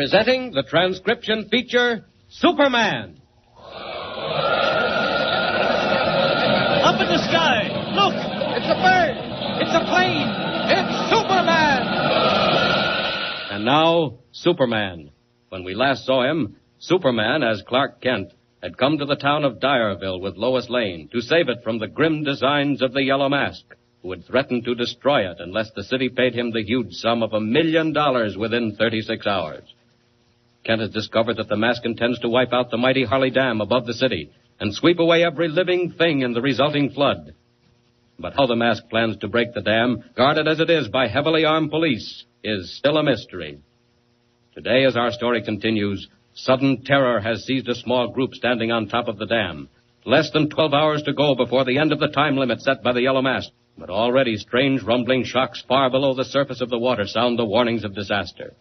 Presenting the transcription feature, Superman. Up in the sky. Look! It's a bird! It's a plane! It's Superman! And now, Superman. When we last saw him, Superman, as Clark Kent, had come to the town of Dyerville with Lois Lane to save it from the grim designs of the Yellow Mask, who had threatened to destroy it unless the city paid him the huge sum of $1 million within 36 hours. Kent has discovered that the mask intends to wipe out the mighty Harley Dam above the city and sweep away every living thing in the resulting flood. But how the mask plans to break the dam, guarded as it is by heavily armed police, is still a mystery. Today, as our story continues, sudden terror has seized a small group standing on top of the dam. Less than 12 hours to go before the end of the time limit set by the Yellow Mask. But already strange rumbling shocks far below the surface of the water sound the warnings of disaster.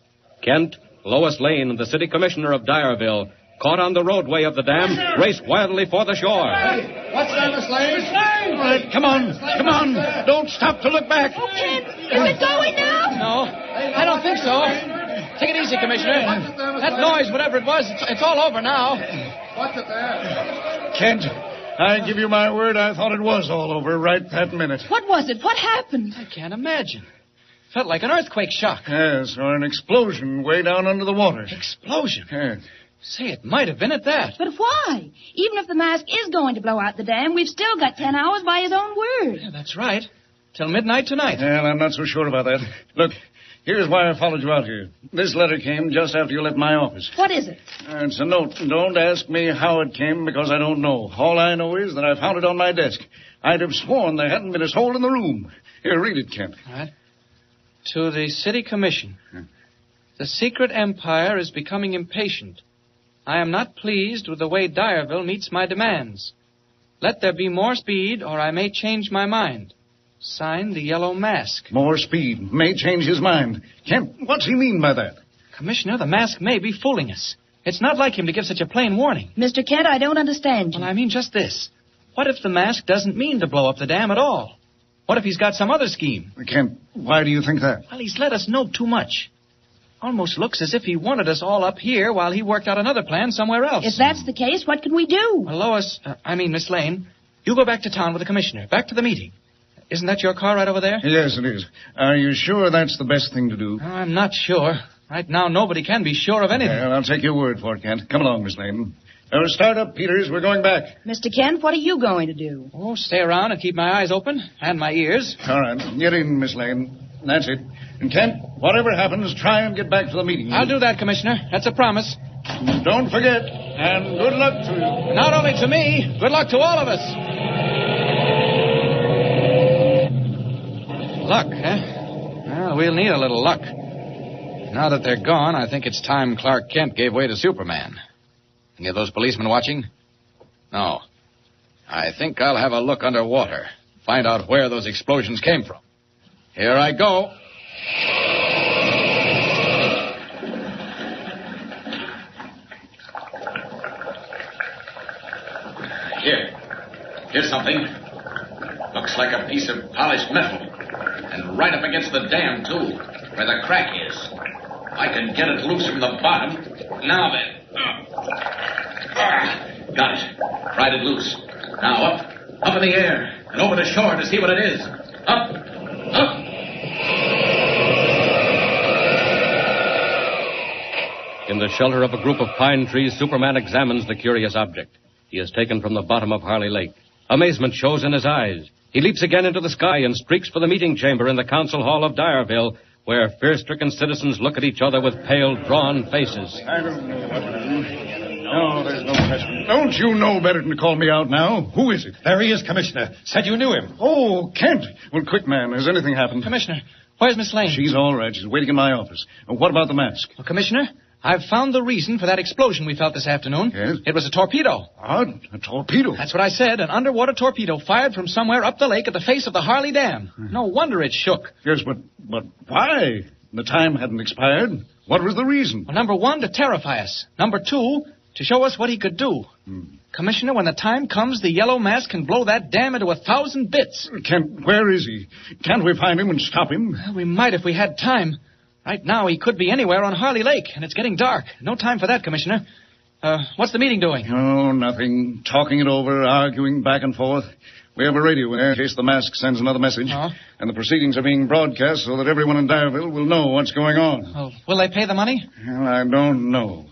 Kent, Lois Lane, and the city commissioner of Dyerville, caught on the roadway of the dam, race wildly for the shore. Hey, what's that, Miss Lane? All right, come on. Don't stop to look back. Oh, Kent, is it going now? No, I don't think so. Take it easy, Commissioner. That noise, whatever it was, it's all over now. What's it there? Kent, I give you my word, I thought it was all over right that minute. What was it? What happened? I can't imagine. Felt like an earthquake shock. Yes, or an explosion way down under the water. Explosion? Yes. Say, it might have been at that. But why? Even if the mask is going to blow out the dam, we've still got 10 hours by his own word. Yeah, that's right. Till midnight tonight. Well, I'm not so sure about that. Look, here's why I followed you out here. This letter came just after you left my office. What is it? It's a note. Don't ask me how it came, because I don't know. All I know is that I found it on my desk. I'd have sworn there hadn't been a soul in the room. Here, read it, Kent. All right. To the City Commission. The secret empire is becoming impatient. I am not pleased with the way Dyerville meets my demands. Let there be more speed, or I may change my mind. Signed, the Yellow Mask. More speed. May change his mind. Kent, what's he mean by that? Commissioner, the mask may be fooling us. It's not like him to give such a plain warning. Mr. Kent, I don't understand you. Well, I mean just this. What if the mask doesn't mean to blow up the dam at all? What if he's got some other scheme? Kent, why do you think that? Well, he's let us know too much. Almost looks as if he wanted us all up here while he worked out another plan somewhere else. If that's the case, what can we do? Well, Lois, Miss Lane, you go back to town with the commissioner, back to the meeting. Isn't that your car right over there? Yes, it is. Are you sure that's the best thing to do? I'm not sure. Right now, nobody can be sure of anything. Well, I'll take your word for it, Kent. Come along, Miss Lane. Start up, Peters. We're going back. Mr. Kent, what are you going to do? Oh, stay around and keep my eyes open and my ears. All right. Get in, Miss Lane. That's it. And, Kent, whatever happens, try and get back to the meeting. I'll do that, Commissioner. That's a promise. Don't forget. And good luck to you. Not only to me, good luck to all of us. Luck, huh? Well, we'll need a little luck. Now that they're gone, I think it's time Clark Kent gave way to Superman. Any of those policemen watching? No. I think I'll have a look underwater. Find out where those explosions came from. Here I go. Here's something. Looks like a piece of polished metal. And right up against the dam, too, where the crack is. I can get it loose from the bottom. Now then. Got it. Pried it loose. Now up in the air, and over the shore to see what it is. Up. In the shelter of a group of pine trees, Superman examines the curious object. He is taken from the bottom of Harley Lake. Amazement shows in his eyes. He leaps again into the sky and streaks for the meeting chamber in the council hall of Dyerville, where fear-stricken citizens look at each other with pale, drawn faces. I don't know what to do. No, there's no question. Don't you know better than to call me out now? Who is it? There he is, Commissioner. Said you knew him. Oh, Kent. Well, quick, man. Has anything happened? Commissioner, where's Miss Lane? She's all right. She's waiting in my office. What about the mask? Well, Commissioner, I've found the reason for that explosion we felt this afternoon. Yes? It was a torpedo. What? A torpedo? That's what I said. An underwater torpedo fired from somewhere up the lake at the face of the Harley Dam. No wonder it shook. Yes, but why? The time hadn't expired. What was the reason? Well, number one, to terrify us. Number two, to show us what he could do. Commissioner, when the time comes, the Yellow Mask can blow that dam into 1,000 bits. Kent, where is he? Can't we find him and stop him? Well, we might if we had time. Right now, he could be anywhere on Harley Lake, and it's getting dark. No time for that, Commissioner. What's the meeting doing? Oh, nothing. Talking it over, arguing back and forth. We have a radio in there in case the mask sends another message. Oh. And the proceedings are being broadcast so that everyone in Dyerville will know what's going on. Oh, will they pay the money? Well, I don't know.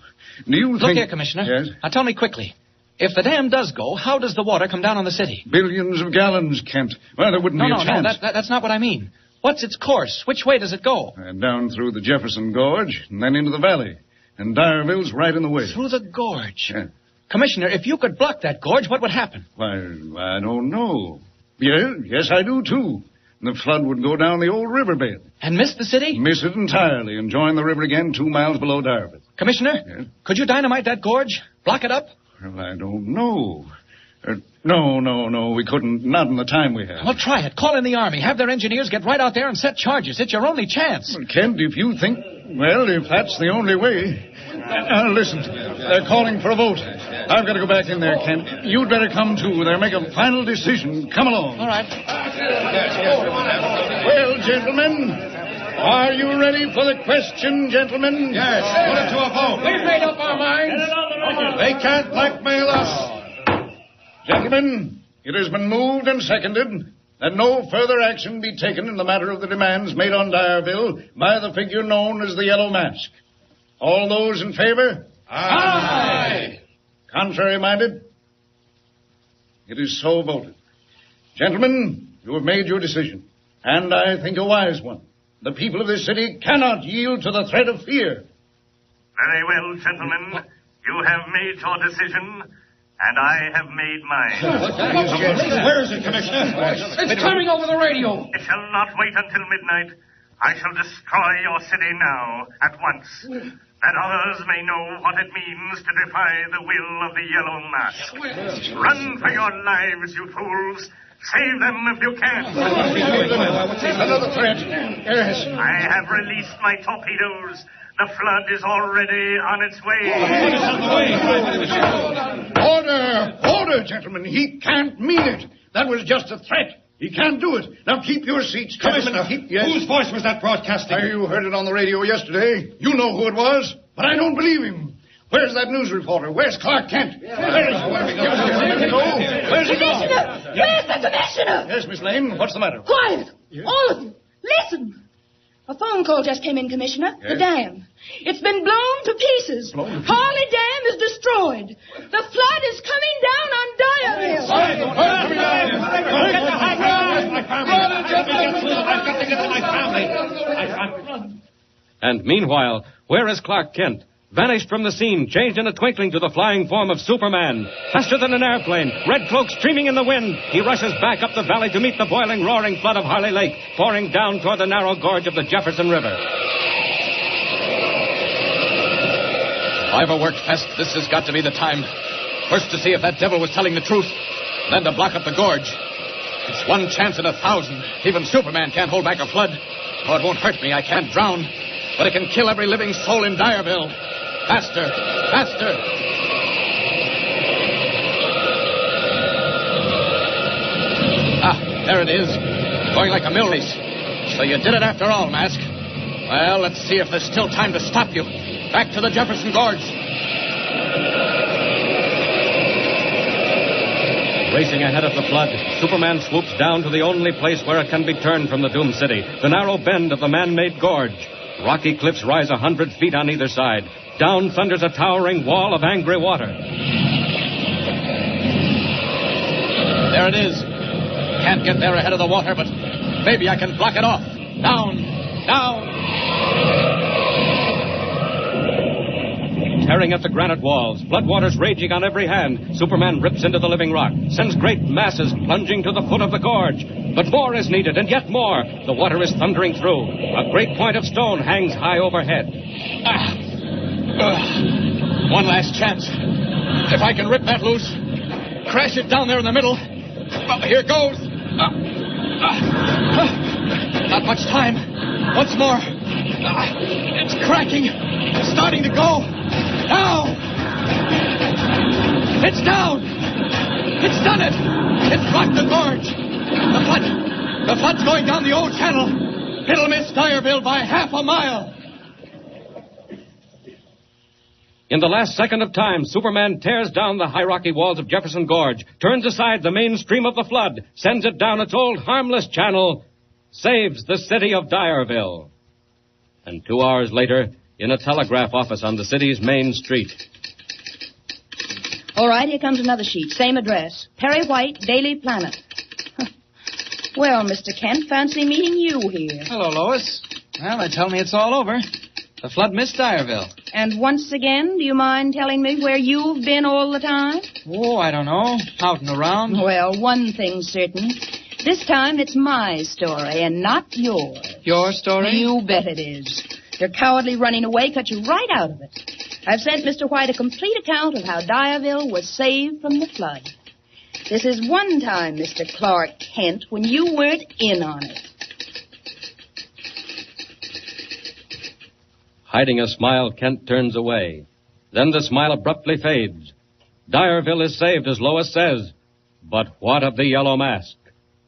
Do you think... Look here, Commissioner. Yes? Now, tell me quickly. If the dam does go, how does the water come down on the city? Billions of gallons, Kent. Well, there wouldn't be a chance. No, that's not what I mean. What's its course? Which way does it go? Down through the Jefferson Gorge and then into the valley. And Dyerville's right in the way. Through the gorge? Yeah. Commissioner, if you could block that gorge, what would happen? Why, I don't know. Yes, I do, too. The flood would go down the old riverbed. And miss the city? Miss it entirely and join the river again 2 miles below Dyerville. Commissioner, Yes? could you dynamite that gorge? Block it up? Well, I don't know. No, we couldn't. Not in the time we have. Well, try it. Call in the Army. Have their engineers get right out there and set charges. It's your only chance. Well, Kent, if you think... Well, if that's the only way... listen, they're calling for a vote. I've got to go back in there, Kent. You'd better come, too. They'll make a final decision. Come along. All right. Well, gentlemen, are you ready for the question, gentlemen? Yes, put it to a vote. We've made up our minds. They can't blackmail us. Gentlemen, it has been moved and seconded that no further action be taken in the matter of the demands made on Dyerville by the figure known as the Yellow Mask. All those in favor? Aye. Contrary-minded? It is so voted. Gentlemen, you have made your decision, and I think a wise one. The people of this city cannot yield to the threat of fear. Very well, gentlemen. You have made your decision, and I have made mine. Where is it, Commissioner? It's coming over the radio. It shall not wait until midnight. I shall destroy your city now, at once, that others may know what it means to defy the will of the Yellow Mask. Run for your lives, you fools. Save them if you can. Another threat. Yes. I have released my torpedoes. The flood is already on its way. Order, gentlemen. He can't mean it. That was just a threat. He can't do it. Now keep your seats, Commissioner, whose voice was that broadcasting? You heard it on the radio yesterday. You know who it was, but I don't believe him. Where's that news reporter? Where's Clark Kent? Where's he gone? Commissioner! Where's the commissioner? Yes, Miss Lane, what's the matter? Quiet! All of you! Listen! A phone call just came in, Commissioner. Yes? The dam. It's been blown to pieces. Harley Dam is destroyed. The flood is coming down on Dyerville. I've got to get to my family. And meanwhile, where is Clark Kent? Vanished from the scene, changed in a twinkling to the flying form of Superman. Faster than an airplane, red cloak streaming in the wind, he rushes back up the valley to meet the boiling, roaring flood of Harley Lake, pouring down toward the narrow gorge of the Jefferson River. If I ever worked fast, this has got to be the time. First to see if that devil was telling the truth, then to block up the gorge. It's one chance in 1,000. Even Superman can't hold back a flood. Oh, it won't hurt me. I can't drown. But it can kill every living soul in Dyerville. Faster! Faster! Ah, there it is. Going like a mill race. So you did it after all, Mask. Well, let's see if there's still time to stop you. Back to the Jefferson Gorge. Racing ahead of the flood, Superman swoops down to the only place where it can be turned from the doomed city, the narrow bend of the man-made gorge. Rocky cliffs rise 100 feet on either side. Down thunders a towering wall of angry water. There it is. Can't get there ahead of the water, but maybe I can block it off. Down! Down! Tearing at the granite walls, floodwaters raging on every hand, Superman rips into the living rock, sends great masses plunging to the foot of the gorge. But more is needed, and yet more. The water is thundering through. A great point of stone hangs high overhead. One last chance. If I can rip that loose, crash it down there in the middle. Here goes. Not much time. Once more. It's cracking. It's starting to go. Now! It's down! It's done it! It's blocked the gorge! The flood's going down the old channel. It'll miss Dyerville by half a mile. In the last second of time, Superman tears down the high rocky walls of Jefferson Gorge, turns aside the main stream of the flood, sends it down its old harmless channel, saves the city of Dyerville. And 2 hours later, in a telegraph office on the city's main street. All right, here comes another sheet. Same address. Perry White, Daily Planet. Well, Mr. Kent, fancy meeting you here. Hello, Lois. Well, they tell me it's all over. The flood missed Dyerville. And once again, do you mind telling me where you've been all the time? Oh, I don't know. Out and around. Well, one thing's certain. This time it's my story and not yours. Your story? You bet it is. Your cowardly running away cut you right out of it. I've sent Mr. White a complete account of how Dyerville was saved from the flood. This is one time, Mr. Clark Kent, when you weren't in on it. Hiding a smile, Kent turns away. Then the smile abruptly fades. Dyerville is saved, as Lois says. But what of the Yellow Mask?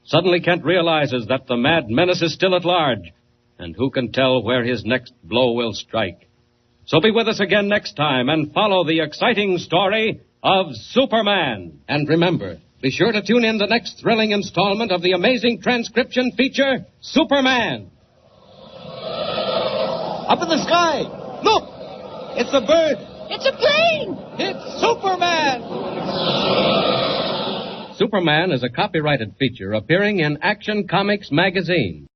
Suddenly Kent realizes that the mad menace is still at large, and who can tell where his next blow will strike. So be with us again next time and follow the exciting story of Superman. And remember, be sure to tune in the next thrilling installment of the amazing transcription feature, Superman. Up in the sky. Look! It's a bird. It's a plane! It's Superman! Superman is a copyrighted feature appearing in Action Comics magazine.